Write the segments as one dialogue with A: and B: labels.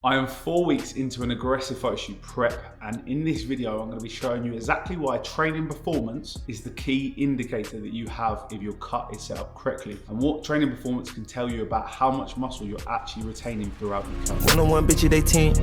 A: I am 4 weeks into an aggressive photoshoot prep, and in this video I'm going to be showing you exactly why training performance is the key indicator that you have if your cut is set up correctly, and what training performance can tell you about how much muscle you're actually retaining throughout your cut.
B: One-on-one bitch, they 10.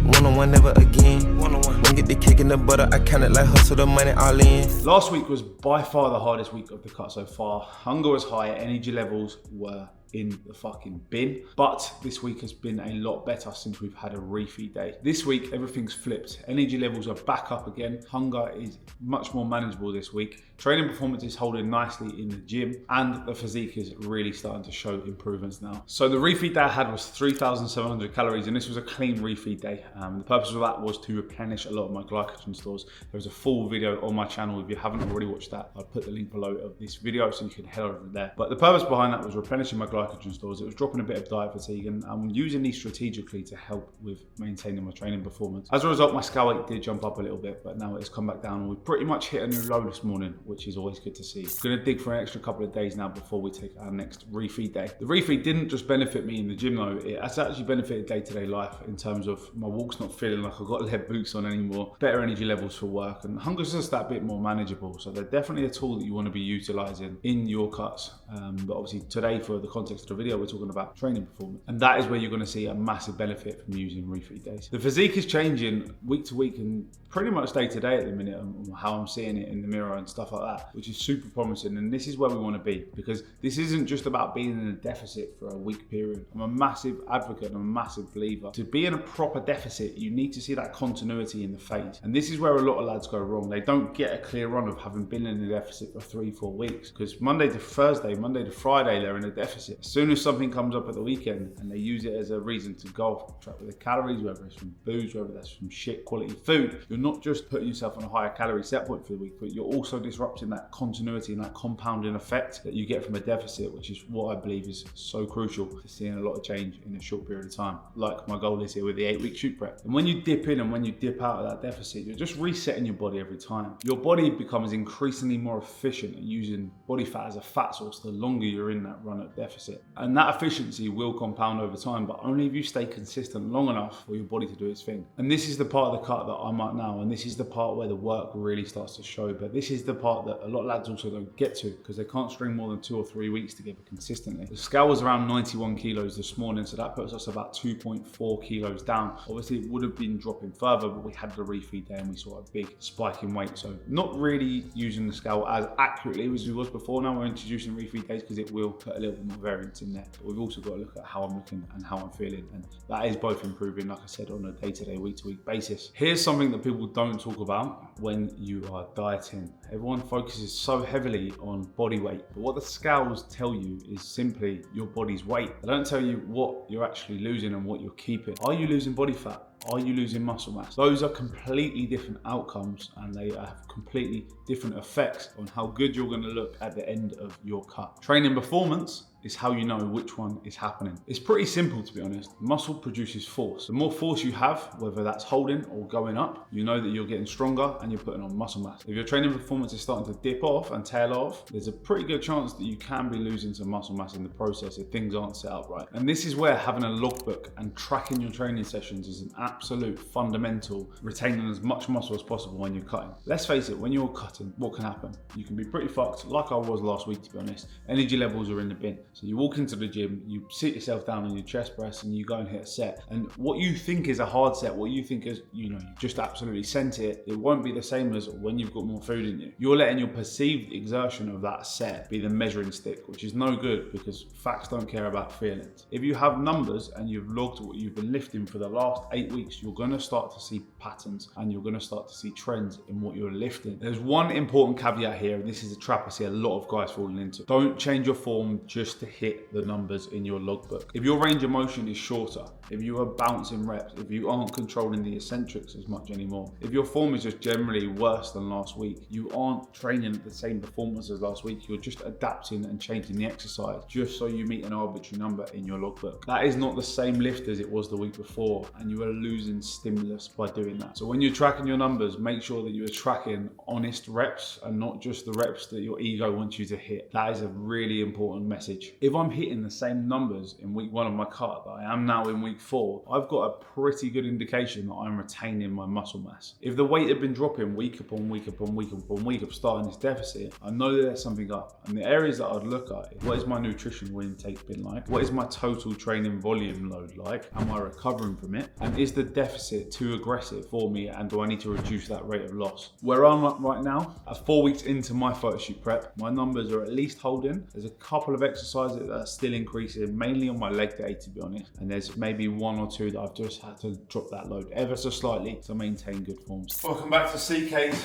B: One-on-one never again. One-on-one. When get the kick in the butter, I count it like hustle the money all in.
A: Last week was by far the hardest week of the cut so far. Hunger was high, energy levels were in the fucking bin. But this week has been a lot better since we've had a refeed day. This week, everything's flipped. Energy levels are back up again. Hunger is much more manageable this week. Training performance is holding nicely in the gym, and the physique is really starting to show improvements now. So the refeed day I had was 3,700 calories, and this was a clean refead day. The purpose of that was to replenish a lot of my glycogen stores. There's a full video on my channel. If you haven't already watched that, I'll put the link below of this video so you can head over there. But the purpose behind that was replenishing my glycogen stores. It was dropping a bit of diet fatigue, and I'm using these strategically to help with maintaining my training performance. As a result, my scale weight did jump up a little bit, but now it's come back down, and we pretty much hit a new low this morning, which is always good to see. I'm gonna dig for an extra couple of days now before we take our next refeed day. The refeed didn't just benefit me in the gym though, it has actually benefited day-to-day life in terms of my walk's not feeling like I've got lead boots on anymore, better energy levels for work, and hunger's just that bit more manageable. So they're definitely a tool that you want to be utilizing in your cuts. But obviously today, for the context of the video, we're talking about training performance, and that is where you're going to see a massive benefit from using refeed days. The physique is changing week to week and pretty much day to day at the minute, and how I'm seeing it in the mirror and stuff like that, which is super promising. And this is where we want to be, because this isn't just about being in a deficit for a week period. I'm a massive advocate and I'm a massive believer. To be in a proper deficit, you need to see that continuity in the phase, and this is where a lot of lads go wrong. They don't get a clear run of having been in a deficit for 3-4 weeks, because Monday to Thursday, Monday to Friday, they're in a deficit. As soon as something comes up at the weekend and they use it as a reason to go off track with the calories, whether it's from booze, whether that's from shit quality food, you're not just putting yourself on a higher calorie set point for the week, but you're also disrupting that continuity and that compounding effect that you get from a deficit, which is what I believe is so crucial to seeing a lot of change in a short period of time, like my goal is here with the 8-week shoot prep. And when you dip in and when you dip out of that deficit, you're just resetting your body every time. Your body becomes increasingly more efficient at using body fat as a fat source the longer you're in that run at deficit. And that efficiency will compound over time, but only if you stay consistent long enough for your body to do its thing. And this is the part of the cut that I'm at now, and this is the part where the work really starts to show. But this is the part that a lot of lads also don't get to, because they can't string more than 2 or 3 weeks together consistently. The scale was around 91 kilos this morning, so that puts us about 2.4 kilos down. Obviously it would have been dropping further, but we had the refeed day and we saw a big spike in weight. So not really using the scale as accurately as we was before. Now we're introducing refeed days because it will put a little bit more variance in there. But we've also got to look at how I'm looking and how I'm feeling, and that is both improving, like I said, on a day-to-day, week-to-week basis. Here's something that people don't talk about when you are dieting. Everyone focuses so heavily on body weight, but what the scales tell you is simply your body's weight. They don't tell you what you're actually losing and what you're keeping. Are you losing body fat? Are you losing muscle mass? Those are completely different outcomes, and they have completely different effects on how good you're going to look at the end of your cut. Training performance is how you know which one is happening. It's pretty simple, to be honest. Muscle produces force. The more force you have, whether that's holding or going up, you know that you're getting stronger and you're putting on muscle mass. If your training performance is starting to dip off and tail off, there's a pretty good chance that you can be losing some muscle mass in the process if things aren't set up right. And this is where having a logbook and tracking your training sessions is an absolute fundamental, retaining as much muscle as possible when you're cutting. Let's face it, when you're cutting, what can happen? You can be pretty fucked, like I was last week, to be honest. Energy levels are in the bin. So you walk into the gym, you sit yourself down on your chest press and you go and hit a set. And what you think is a hard set, what you think is, you just absolutely sent it, it won't be the same as when you've got more food in you. You're letting your perceived exertion of that set be the measuring stick, which is no good, because facts don't care about feelings. If you have numbers and you've logged what you've been lifting for the last 8 weeks, you're going to start to see patterns and you're going to start to see trends in what you're lifting. There's one important caveat here, and this is a trap I see a lot of guys falling into. Don't change your form just to hit the numbers in your logbook. If your range of motion is shorter, if you are bouncing reps, if you aren't controlling the eccentrics as much anymore, if your form is just generally worse than last week, you aren't training at the same performance as last week, you're just adapting and changing the exercise just so you meet an arbitrary number in your logbook. That is not the same lift as it was the week before, and you are losing losing stimulus by doing that. So when you're tracking your numbers, make sure that you're tracking honest reps and not just the reps that your ego wants you to hit. That is a really important message. If I'm hitting the same numbers in week 1 of my cut that I am now in week 4, I've got a pretty good indication that I'm retaining my muscle mass. If the weight had been dropping week upon week upon week upon week of starting this deficit, I know that there's something up. And the areas that I'd look at is, what is my nutritional intake been like? What is my total training volume load like? Am I recovering from it? And is the deficit too aggressive for me, and do I need to reduce that rate of loss? Where I'm at right now, at 4 weeks into my photoshoot prep, my numbers are at least holding. There's a couple of exercises that are still increasing, mainly on my leg day to be honest, and there's maybe 1 or 2 that I've just had to drop that load ever so slightly to maintain good forms. Welcome back to CK's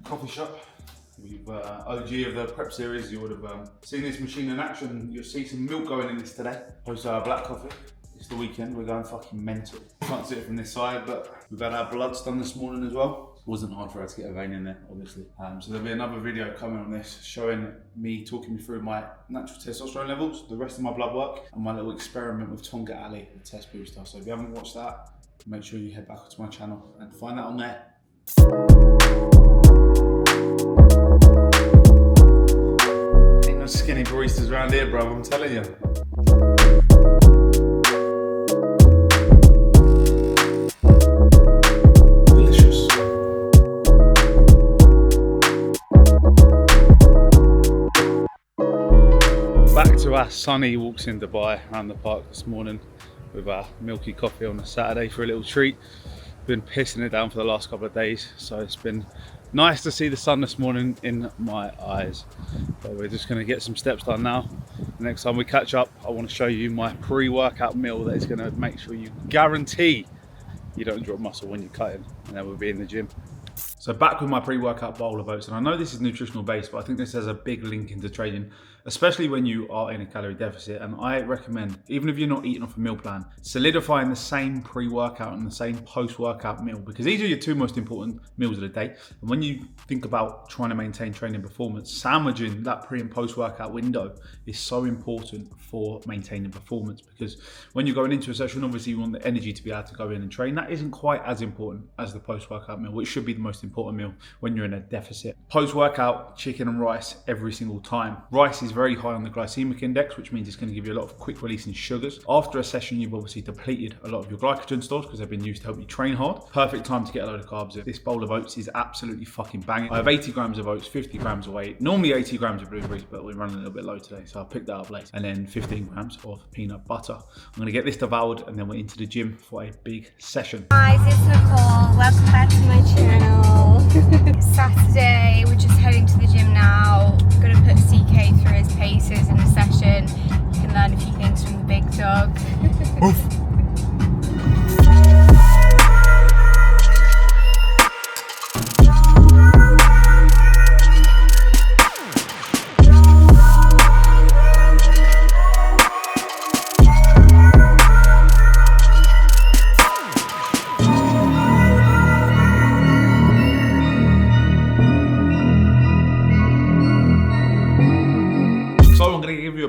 A: coffee shop. We've OG of the prep series, you would have seen this machine in action. You'll see some milk going in this today. Post black coffee. It's the weekend, we're going fucking mental. Can't see it from this side, but we've had our bloods done this morning as well. It wasn't hard for us to get a vein in there, obviously. So there'll be another video coming on this, showing me, talking me through my natural testosterone levels, the rest of my blood work, and my little experiment with Tonga Ali, the test booster. So if you haven't watched that, make sure you head back to my channel and find that on there. Ain't no skinny baristas around here, bro, I'm telling you. Back to our sunny walks in Dubai around the park this morning with our milky coffee on a Saturday for a little treat. Been pissing it down for the last couple of days, so it's been nice to see the sun this morning in my eyes. But we're just going to get some steps done now. The next time we catch up, I want to show you my pre-workout meal that is going to make sure you guarantee you don't drop muscle when you're cutting, and then we'll be in the gym. So back with my pre-workout bowl of oats, and I know this is nutritional based, but I think this has a big link into training, especially when you are in a calorie deficit. And I recommend, even if you're not eating off a meal plan, solidifying the same pre-workout and the same post-workout meal, because these are your 2 most important meals of the day. And when you think about trying to maintain training performance, sandwiching that pre and post-workout window is so important for maintaining performance, because when you're going into a session, obviously you want the energy to be able to go in and train. That isn't quite as important as the post-workout meal, which should be the most important meal when you're in a deficit. Post-workout, chicken and rice every single time. Rice is very high on the glycemic index, which means it's going to give you a lot of quick releasing sugars. After a session, you've obviously depleted a lot of your glycogen stores because they've been used to help you train hard. Perfect time to get a load of carbs in. This bowl of oats is absolutely fucking banging. I have 80 grams of oats, 50 grams of whey, normally 80 grams of blueberries, but we're running a little bit low today, so I'll pick that up later. And then 15 grams of peanut butter. I'm going to get this devoured and then we're into the gym for a big session.
C: Guys, it's Nicole. Welcome back to my channel. It's Saturday, we're just heading to the gym now. I'm going to put CK through his paces in the session. You can learn a few things from the big dog.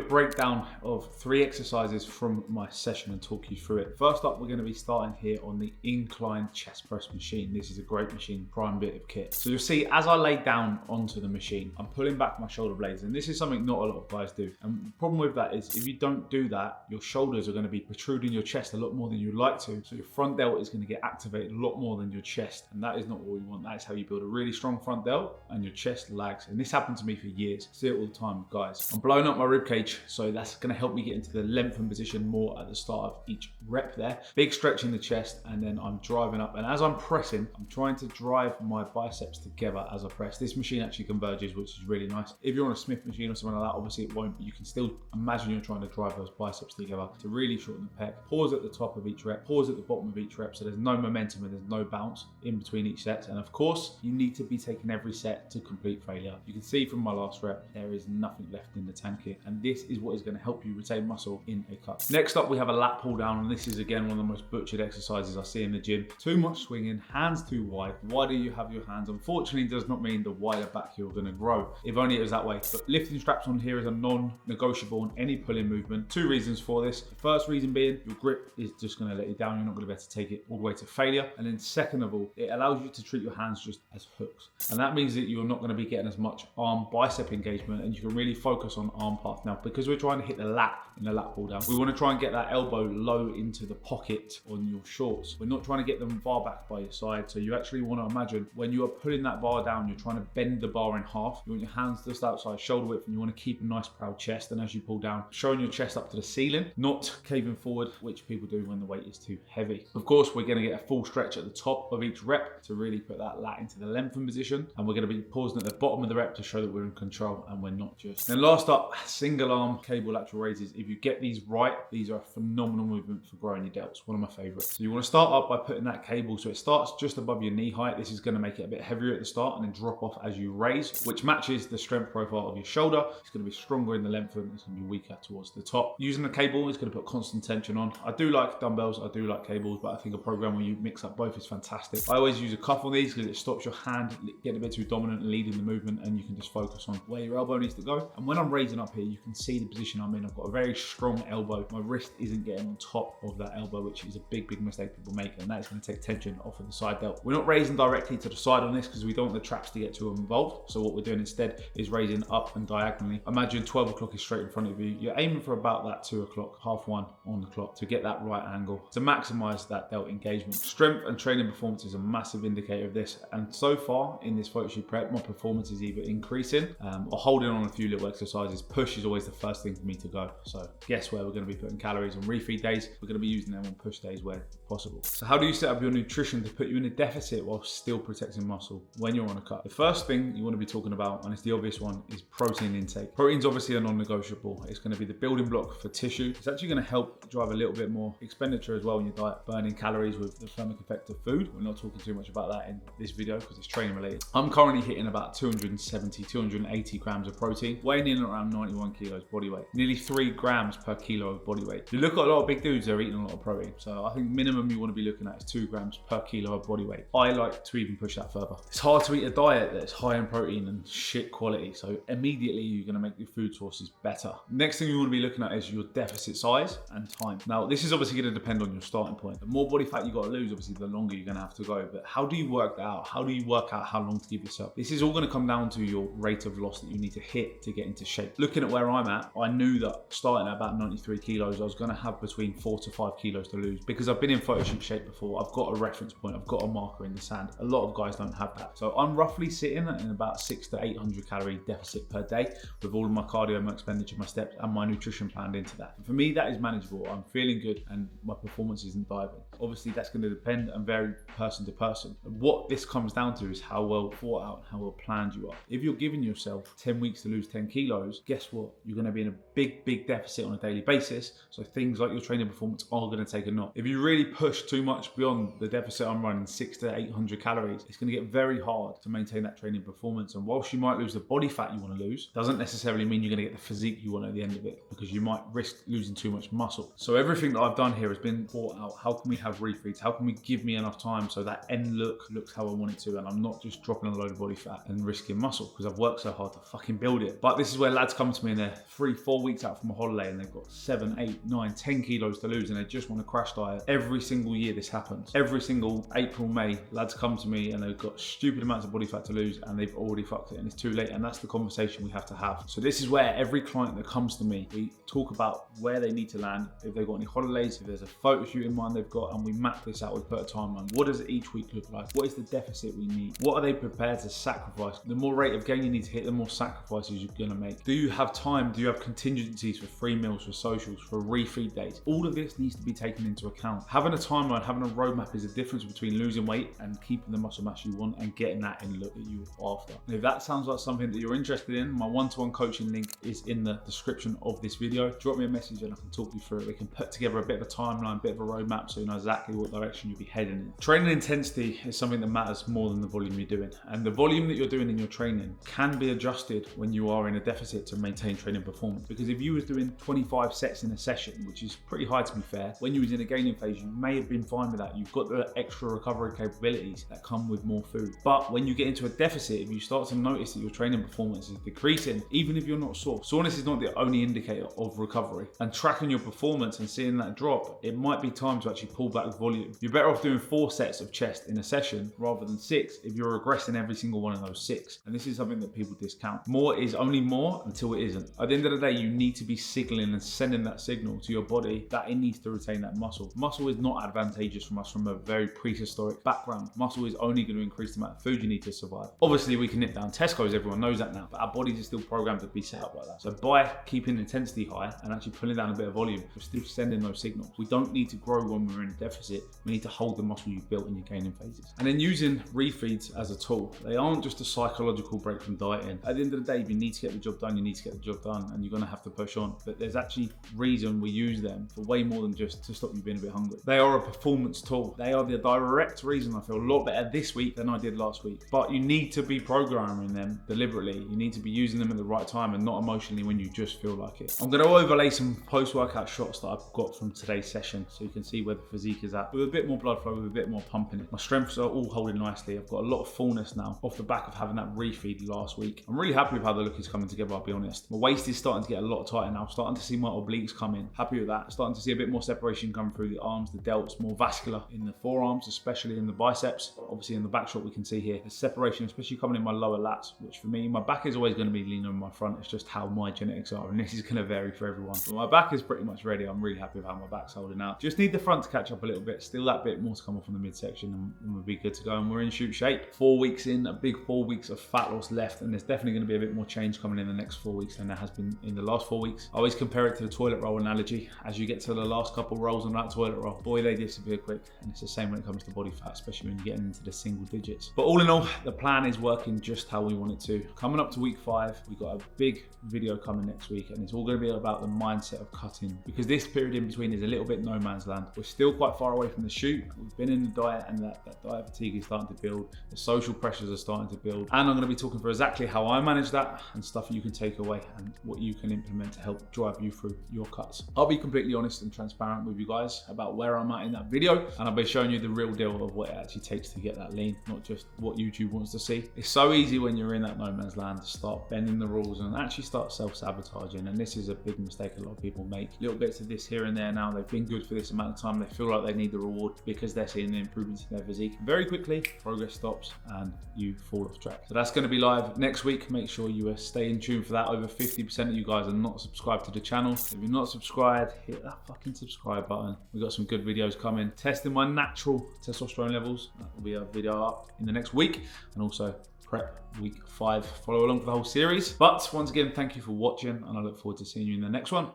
A: Breakdown of 3 exercises from my session and talk you through it. First up, we're going to be starting here on the incline chest press machine. This is a great machine, prime bit of kit. So you'll see as I lay down onto the machine, I'm pulling back my shoulder blades, and this is something not a lot of guys do. And the problem with that is if you don't do that, your shoulders are going to be protruding your chest a lot more than you'd like to. So your front delt is going to get activated a lot more than your chest, and that is not what we want. That is how you build a really strong front delt and your chest lags. And this happened to me for years. I see it all the time, guys. I'm blowing up my rib cage, so that's going to help me get into the lengthened position more at the start of each rep there. Big stretch in the chest, and then I'm driving up, and as I'm pressing, I'm trying to drive my biceps together as I press. This machine actually converges, which is really nice. If you're on a Smith machine or something like that, obviously it won't, but you can still imagine you're trying to drive those biceps together to really shorten the pec. Pause at the top of each rep, pause at the bottom of each rep, so there's no momentum and there's no bounce in between each set. And of course, you need to be taking every set to complete failure. You can see from my last rep, there is nothing left in the tank here, and this is what what is going to help you retain muscle in a cut. Next up, we have a lat pull down, and this is again one of the most butchered exercises I see in the gym. Too much swinging, hands too wide. The wider you have your hands, unfortunately, does not mean the wider back you're going to grow. If only it was that way. But lifting straps on here is a non-negotiable in any pulling movement. Two reasons for this. The first reason being your grip is just going to let you down. You're not going to be able to take it all the way to failure. And then second of all, it allows you to treat your hands just as hooks. And that means that you're not going to be getting as much arm bicep engagement, and you can really focus on arm path. Now, because we're trying to hit the lat in the lat pull down, we want to try and get that elbow low into the pocket on your shorts. We're not trying to get them far back by your side. So you actually want to imagine when you are pulling that bar down, you're trying to bend the bar in half. You want your hands just outside shoulder width, and you want to keep a nice proud chest. And as you pull down, showing your chest up to the ceiling, not caving forward, which people do when the weight is too heavy. Of course, we're going to get a full stretch at the top of each rep to really put that lat into the lengthened position. And we're going to be pausing at the bottom of the rep to show that we're in control and we're not just. Then last up, single arm cable lateral raises. If you get these right, these are a phenomenal movement for growing your delts. One of my favorites. So you want to start up by putting that cable so it starts just above your knee height. This is going to make it a bit heavier at the start and then drop off as you raise, which matches the strength profile of your shoulder. It's going to be stronger in the lengthen. It's going to be weaker towards the top. Using the cable is going to put constant tension on. I do like dumbbells. I do like cables, but I think a program where you mix up both is fantastic. I always use a cuff on these because it stops your hand getting a bit too dominant and leading the movement, and you can just focus on where your elbow needs to go. And when I'm raising up here, you can see the position I'm in. I've got a very strong elbow. My wrist isn't getting on top of that elbow, which is a big mistake people make, and that's going to take tension off of the side delt. We're not raising directly to the side on this because we don't want the traps to get too involved. So what we're doing instead is raising up and diagonally. Imagine 12 o'clock is straight in front of you. You're aiming for about that 2 o'clock, half one on the clock to get that right angle to maximize that delt engagement. Strength and training performance is a massive indicator of this. And so far in this photoshoot prep, my performance is either increasing or holding on a few little exercises. Push is always the first thing for me to go. So guess where we're going to be putting calories on refeed days. We're going to be using them on push days where possible. So how do you set up your nutrition to put you in a deficit while still protecting muscle when you're on a cut? The first thing you want to be talking about, and it's the obvious one, is protein intake. Protein's obviously a non-negotiable. It's going to be the building block for tissue. It's actually going to help drive a little bit more expenditure as well in your diet, burning calories with the thermic effect of food. We're not talking too much about that in this video because it's training related. I'm currently hitting about 270, 280 grams of protein, weighing in around 91 kilos body weight, nearly 3 grams per kilo of body weight. You look at a lot of big dudes, they're eating a lot of protein. So I think minimum you want to be looking at is 2 grams per kilo of body weight. I like to even push that further. It's hard to eat a diet that's high in protein and shit quality. So immediately you're going to make your food sources better. Next thing you want to be looking at is your deficit size and time. Now, this is obviously going to depend on your starting point. The more body fat you got to lose, obviously the longer you're going to have to go. But how do you work that out? How do you work out how long to give yourself? This is all going to come down to your rate of loss that you need to hit to get into shape. Looking at where I'm at, I knew that starting at about 93 kilos, I was going to have between 4 to 5 kilos to lose because I've been in photoshoot shape before. I've got a reference point. I've got a marker in the sand. A lot of guys don't have that. So I'm roughly sitting in about 600 to 800 calorie deficit per day with all of my cardio, my expenditure, my steps, and my nutrition planned into that. And for me, that is manageable. I'm feeling good and my performance isn't diving. Obviously, that's going to depend and vary person to person. What this comes down to is how well thought out and how well planned you are. If you're giving yourself 10 weeks to lose 10 kilos, guess what? You're going to be in a big deficit on a daily basis. So things like your training performance are going to take a knock. If you really push too much beyond the deficit I'm running, 600 to 800 calories, it's going to get very hard to maintain that training performance. And whilst you might lose the body fat you want to lose, doesn't necessarily mean you're going to get the physique you want at the end of it, because you might risk losing too much muscle. So everything that I've done here has been thought out. How can we have refeeds? How can we give me enough time so that end look looks how I want it to, and I'm not just dropping a load of body fat and risking muscle because I've worked so hard to fucking build it. But this is where lads come to me and they're 3-4 weeks out from a holiday and they've got 7, 8, 9, 10 kilos to lose and they just want to crash diet. Every single year this happens. Every single April, May, lads come to me and they've got stupid amounts of body fat to lose and they've already fucked it and it's too late, and that's the conversation we have to have. So this is where every client that comes to me, we talk about where they need to land, if they've got any holidays, if there's a photo shoot in mind they've got, and we map this out. We put a timeline. What does each week look like? What is the deficit we need? What are they prepared to sacrifice? The more rate of gain you need to hit, the more sacrifices you're gonna make. Do you have time? Do you have contingencies for free meals, for socials, for refeed days? All of this needs to be taken into account. Having a timeline, having a roadmap is the difference between losing weight and keeping the muscle mass you want and getting that in look that you're after. And if that sounds like something that you're interested in, my one-to-one coaching link is in the description of this video. Drop me a message and I can talk you through it. We can put together a bit of a timeline, a bit of a roadmap so you know exactly what direction you'll be heading in. Training intensity is something that matters more than the volume you're doing. And the volume that you're doing in your training can be adjusted when you are in a deficit to maintain training performance. performance. Because if you was doing 25 sets in a session, which is pretty high to be fair, when you was in a gaining phase, you may have been fine with that. You've got the extra recovery capabilities that come with more food. But when you get into a deficit, if you start to notice that your training performance is decreasing, even if you're not sore, soreness is not the only indicator of recovery. And tracking your performance and seeing that drop, it might be time to actually pull back volume. You're better off doing 4 sets of chest in a session rather than 6 if you're regressing every single one of those 6. And this is something that people discount. More is only more until it isn't. At the end of the day, you need to be signaling and sending that signal to your body that it needs to retain that muscle. Muscle is not advantageous from us from a very prehistoric background. Muscle is only going to increase the amount of food you need to survive. Obviously, we can nip down Tesco's, everyone knows that now, but our bodies are still programmed to be set up like that. So by keeping intensity high and actually pulling down a bit of volume, we're still sending those signals. We don't need to grow when we're in a deficit. We need to hold the muscle you've built in your gaining phases. And then using refeeds as a tool. They aren't just a psychological break from dieting. At the end of the day, if you need to get the job done, you need to get the job done, and you're going to have to push on. But there's actually reason we use them for way more than just to stop you being a bit hungry. They are a performance tool. They are the direct reason I feel a lot better this week than I did last week. But you need to be programming them deliberately. You need to be using them at the right time and not emotionally when you just feel like it. I'm going to overlay some post-workout shots that I've got from today's session so you can see where the physique is at with a bit more blood flow, with a bit more pump in it. My strengths are all holding nicely. I've got a lot of fullness now off the back of having that refeed last week. I'm really happy with how the look is coming together, I'll be honest. My waist is starting to get a lot tighter now. Starting to see my obliques come in. Happy with that. Starting to see a bit more separation come through the arms, the delts, more vascular in the forearms, especially in the biceps. Obviously in the back shot we can see here, the separation, especially coming in my lower lats, which for me, my back is always going to be leaner than my front. It's just how my genetics are, and this is going to vary for everyone. But my back is pretty much ready. I'm really happy with how my back's holding out. Just need the front to catch up a little bit. Still that bit more to come off on the midsection and we'll be good to go. And we're in shoot shape. 4 weeks in, a big 4 weeks of fat loss left, and there's definitely going to be a bit more change coming in the next 4 weeks than there has been in the last 4 weeks. I always compare it to the toilet roll analogy. As you get to the last couple rolls on that toilet roll, boy, they disappear quick. And it's the same when it comes to body fat, especially when you're getting into the single digits. But all in all, the plan is working just how we want it to. Coming up to week 5, we've got a big video coming next week, and it's all going to be about the mindset of cutting, because this period in between is a little bit no man's land. We're still quite far away from the shoot. We've been in the diet, and that diet fatigue is starting to build. The social pressures are starting to build, and I'm going to be talking through exactly how I manage that and stuff you can take away and what you can implement to help drive you through your cuts. I'll be completely honest and transparent with you guys about where I'm at in that video, and I'll be showing you the real deal of what it actually takes to get that lean, not just what YouTube wants to see. It's so easy when you're in that no man's land to start bending the rules and actually start self-sabotaging, and this is a big mistake a lot of people make. Little bits of this here and there now, they've been good for this amount of time, they feel like they need the reward because they're seeing the improvements in their physique. Very quickly, progress stops and you fall off track. So that's going to be live next week. Make sure you stay in tune for that. Over 50% of you guys are not subscribed to the channel. If you're not subscribed, hit that fucking subscribe button. We've got some good videos coming. Testing my natural testosterone levels. That will be a video up in the next week, and also prep week 5. Follow along for the whole series. But once again, thank you for watching, and I look forward to seeing you in the next one.